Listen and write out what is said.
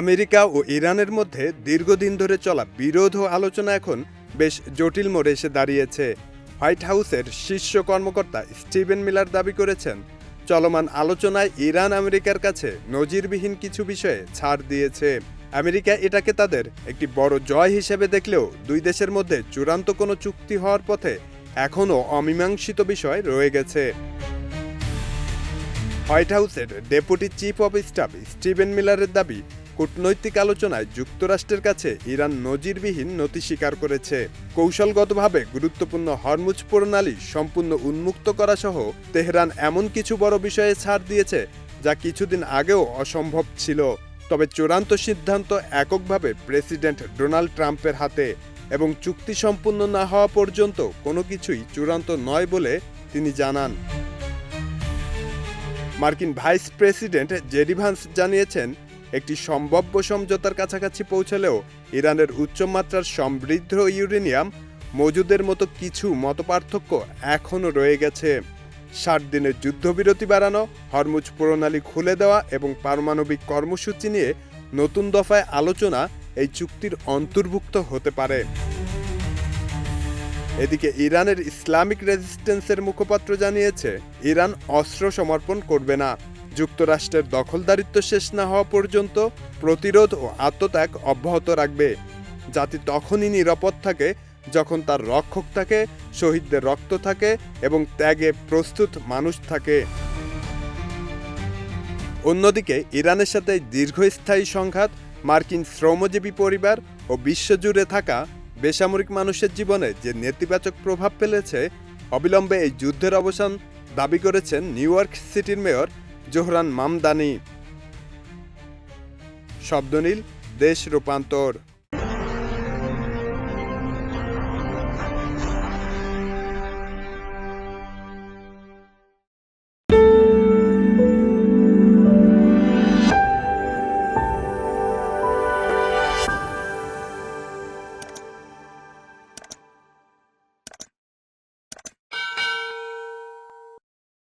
America ও ইরানের মধ্যে দীর্ঘদিন ধরে চলা বিরোধ ও আলোচনা এখন বেশ জটিল মোড়ে এসে দাঁড়িয়েছে। হোয়াইট হাউসের শীর্ষ কর্মকর্তা স্টিভেন মিলার দাবি করেছেন, চলমান আলোচনায় ইরান আমেরিকার কাছে নজিরবিহীন কিছু বিষয়ে ছাড় দিয়েছে। আমেরিকা এটাকে তাদের একটি বড় জয় হিসেবে দেখলেও দুই দেশের মধ্যে চূড়ান্ত কোনো চুক্তি হওয়ার পথে এখনও অমীমাংসিত বিষয় রয়ে গেছে। হোয়াইট হাউসের deputy chief of staff Steven মিলারের দাবি, কূটনৈতিক আলোচনায় যুক্তরাষ্ট্রের কাছে ইরান নজিরবিহীন নতি স্বীকার করেছে। কৌশলগতভাবে গুরুত্বপূর্ণ হরমুজ প্রণালী সম্পূর্ণ উন্মুক্ত করা সহ তেহরান এমন কিছু বড় বিষয়ে ছাড় দিয়েছে যা কিছুদিন আগেও অসম্ভব ছিল। তবে চূড়ান্ত সিদ্ধান্ত এককভাবে প্রেসিডেন্ট ডোনাল্ড ট্রাম্পের হাতে এবং চুক্তি সম্পূর্ণ না হওয়া পর্যন্ত কোনো কিছুই চূড়ান্ত নয় বলে তিনি জানান। মার্কিন ভাইস প্রেসিডেন্ট জেডি ভান্স জানিয়েছেন, একটি সম্ভাব্য সমঝোতার কাছাকাছি পৌঁছলেও ইরানের উচ্চমাত্রার সমৃদ্ধ ইউরেনিয়াম মজুদের মতো কিছু মতপার্থক্য এখনও রয়ে গেছে। 60 দিনের যুদ্ধবিরতি বাড়ানো, হরমুজ প্রণালী খুলে দেওয়া এবং পারমাণবিক কর্মসূচি নিয়ে নতুন দফায় আলোচনা এই চুক্তির অন্তর্ভুক্ত হতে পারে। এদিকে ইরানের ইসলামিক রেজিস্ট্যান্সের মুখপাত্র জানিয়েছে, ইরান অস্ত্র সমর্পণ করবে না। যুক্তরাষ্ট্রের দখলদারিত্ব শেষ না হওয়া পর্যন্ত প্রতিরোধ ও আত্মত্যাগ অব্যাহত রাখবে। জাতি তখনই নিরাপদ থাকে যখন তার রক্ষক থাকে, শহীদদের রক্ত থাকে এবং ত্যাগে প্রস্তুত মানুষ থাকে। অন্যদিকে ইরানের সাথে দীর্ঘস্থায়ী সংঘাত, মার্কিন শ্রমজীবী পরিবার ও বিশ্বজুড়ে থাকা বেসামরিক মানুষের জীবনে যে নেতিবাচক প্রভাব ফেলেছে, অবিলম্বে এই যুদ্ধের অবসান দাবি করেছেন নিউ ইয়র্ক সিটির মেয়র জোহরান মামদানি। শব্দনীল, দেশ রূপান্তর।